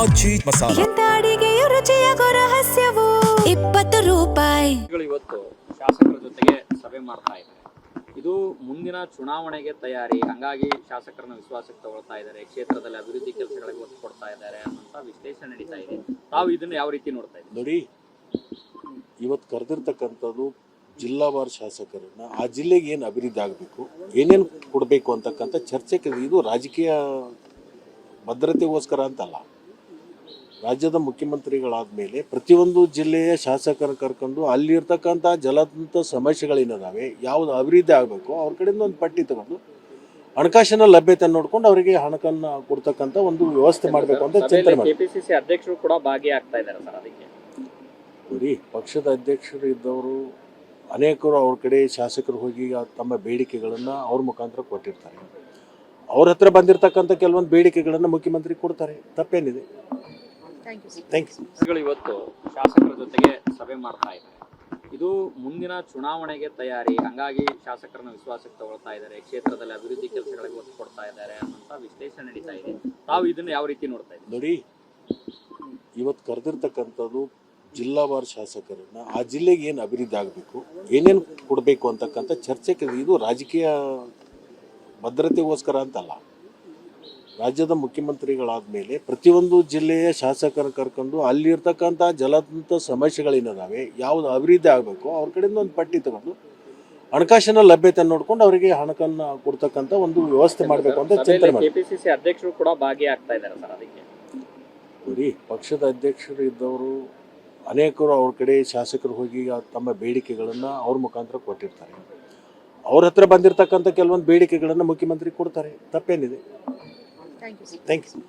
ಆಚಿ ಮಸಾಲ. ಎಂತ ಅಡಿಗೆಯ ರುಚಿಯಾಗೋ ರಹಸ್ಯವು 20 ರೂಪಾಯಿ. ಇವತ್ತು ಶಾಸಕರ ಜೊತೆಗೆ ಸಭೆ ಮಾಡ್ತಾ ಇದ್ದಾರೆ. ಇದು ಮುಂದಿನ ಚುನಾವಣೆಗೆ ತಯಾರಿ, ಹಂಗಾಗಿ ಶಾಸಕರನ್ನ ವಿಶ್ವಾಸಕ್ಕೆ ತಗೊಳ್ತಾ ಇದ್ದಾರೆ, ಕ್ಷೇತ್ರದಲ್ಲಿ ಅಭಿವೃದ್ಧಿ ಕೆಲಸಗಳಿಗೆ ಒತ್ತು ಕೊಡ್ತಾ ಇದ್ದಾರೆ ಅಂತ ವಿಶ್ಲೇಷಣೆ ನಡೀತಾ ಇದೆ. ತಾವು ಇದನ್ನ ಯಾವ ರೀತಿ ನೋಡ್ತಾ ಇದ್ದೀವಿ? ನೋಡಿ, ಇವತ್ತು ಕರೆದಿರ್ತಕ್ಕಂಥದ್ದು ಜಿಲ್ಲಾವಾರು ಶಾಸಕರನ್ನ ಆ ಜಿಲ್ಲೆಗೆ ಏನು ಅಭಿವೃದ್ಧಿ ಆಗಬೇಕು, ಏನೇನು ಕೊಡಬೇಕು ಅಂತಕ್ಕಂಥ ಚರ್ಚೆಗೆ ಇದು ರಾಜಕೀಯ ಭದ್ರತೆಗೋಸ್ಕರ ಅಂತಲ್ಲ. ರಾಜ್ಯದ ಮುಖ್ಯಮಂತ್ರಿಗಳಾದ ಮೇಲೆ ಪ್ರತಿಯೊಂದು ಜಿಲ್ಲೆಯ ಶಾಸಕರ ಕರ್ಕೊಂಡು ಅಲ್ಲಿರ್ತಕ್ಕಂಥ ಜಲದಂಥ ಸಮಸ್ಯೆಗಳೇನಿದಾವೆ, ಯಾವುದು ಅಭಿವೃದ್ಧಿ ಆಗಬೇಕು ಅವ್ರ ಕಡೆಯಿಂದ ಒಂದು ಪಟ್ಟಿ ತಗೊಂಡು ಹಣಕಾಸಿನ ಲಭ್ಯತೆ ನೋಡ್ಕೊಂಡು ಅವರಿಗೆ ಹಣಕನ್ನು ಕೊಡ್ತಕ್ಕಂಥ ಒಂದು ವ್ಯವಸ್ಥೆ ಮಾಡಬೇಕು ಅಂತ ಚಿಂತನೆ ಮಾಡಿ. ಕೆಪಿಸಿಸಿ ಅಧ್ಯಕ್ಷರು ಕೂಡ ಭಾಗಿಯಾಗ್ತಾ ಇದ್ದಾರೆ ಸರ್. ಅದಕ್ಕೆ ನೋಡಿ, ಪಕ್ಷದ ಅಧ್ಯಕ್ಷರು ಇದ್ದವರು ಅನೇಕರು ಅವ್ರ ಕಡೆ ಶಾಸಕರು ಹೋಗಿ ತಮ್ಮ ಬೇಡಿಕೆಗಳನ್ನು ಅವ್ರ ಮುಖಾಂತರ ಕೊಟ್ಟಿರ್ತಾರೆ. ಅವ್ರ ಹತ್ರ ಬಂದಿರತಕ್ಕಂಥ ಕೆಲವೊಂದು ಬೇಡಿಕೆಗಳನ್ನು ಮುಖ್ಯಮಂತ್ರಿ ಕೊಡ್ತಾರೆ. ತಪ್ಪೇನಿದೆ? Thank you. ಇವತ್ತು ಶಾಸಕರ ಜೊತೆಗೆ ಸಭೆ ಮಾಡ್ತಾ ಇದ್ದಾರೆ. ಇದು ಮುಂದಿನ ಚುನಾವಣೆಗೆ ತಯಾರಿ, ಹಂಗಾಗಿ ಶಾಸಕರನ್ನ ವಿಶ್ವಾಸಕ್ಕೆ ತಗೊಳ್ತಾ ಇದ್ದಾರೆ, ಕ್ಷೇತ್ರದಲ್ಲಿ ಅಭಿವೃದ್ಧಿ ಕೆಲಸಗಳಿಗೆ ಒತ್ತು ಕೊಡ್ತಾ ಇದ್ದಾರೆ ಅಂತ ವಿಶ್ಲೇಷಣೆ ನಡೀತಾ ಇದೆ. ತಾವು ಇದನ್ನ ಯಾವ ರೀತಿ ನೋಡ್ತಾ ಇದ್ದೀವಿ? ನೋಡಿ, ಇವತ್ತು ಕರೆದಿರ್ತಕ್ಕಂಥದ್ದು ಜಿಲ್ಲಾವಾರು ಶಾಸಕರನ್ನ ಆ ಜಿಲ್ಲೆಗೆ ಏನು ಅಭಿವೃದ್ಧಿ ಆಗಬೇಕು, ಏನೇನು ಕೊಡಬೇಕು ಅಂತಕ್ಕಂಥ ಚರ್ಚೆಗೆ ಇದು ರಾಜಕೀಯ ಭದ್ರತೆಗೋಸ್ಕರ ಅಂತಲ್ಲ. ರಾಜ್ಯದ ಮುಖ್ಯಮಂತ್ರಿಗಳಾದ ಮೇಲೆ ಪ್ರತಿಯೊಂದು ಜಿಲ್ಲೆಯ ಶಾಸಕರ ಕರ್ಕೊಂಡು ಅಲ್ಲಿರ್ತಕ್ಕಂಥ ಜಲದಂಥ ಸಮಸ್ಯೆಗಳೇನಿದಾವೆ, ಯಾವುದು ಅಭಿವೃದ್ಧಿ ಆಗಬೇಕು ಅವ್ರ ಕಡೆಯಿಂದ ಒಂದು ಪಟ್ಟಿ ತಗೊಂಡು ಹಣಕಾಸಿನ ಲಭ್ಯತೆ ನೋಡ್ಕೊಂಡು ಅವರಿಗೆ ಹಣಕನ್ನು ಕೊಡ್ತಕ್ಕಂಥ ಒಂದು ವ್ಯವಸ್ಥೆ ಮಾಡಬೇಕು ಅಂತ ಚಿಂತನೆ ಮಾಡಿ. ಕೆಪಿಸಿಸಿ ಅಧ್ಯಕ್ಷರು ಕೂಡ ಭಾಗಿಯಾಗ್ತಾ ಇದ್ದಾರೆ ಸರ್. ಅದಕ್ಕೆ ನೋಡಿ, ಪಕ್ಷದ ಅಧ್ಯಕ್ಷರು ಇದ್ದವರು ಅನೇಕರು ಅವ್ರ ಕಡೆ ಶಾಸಕರು ಹೋಗಿ ತಮ್ಮ ಬೇಡಿಕೆಗಳನ್ನು ಅವ್ರ ಮುಖಾಂತರ ಕೊಟ್ಟಿರ್ತಾರೆ. ಅವ್ರ ಹತ್ರ ಬಂದಿರತಕ್ಕಂಥ ಕೆಲವೊಂದು ಬೇಡಿಕೆಗಳನ್ನು ಮುಖ್ಯಮಂತ್ರಿ ಕೊಡ್ತಾರೆ. ತಪ್ಪೇನಿದೆ? Thank you.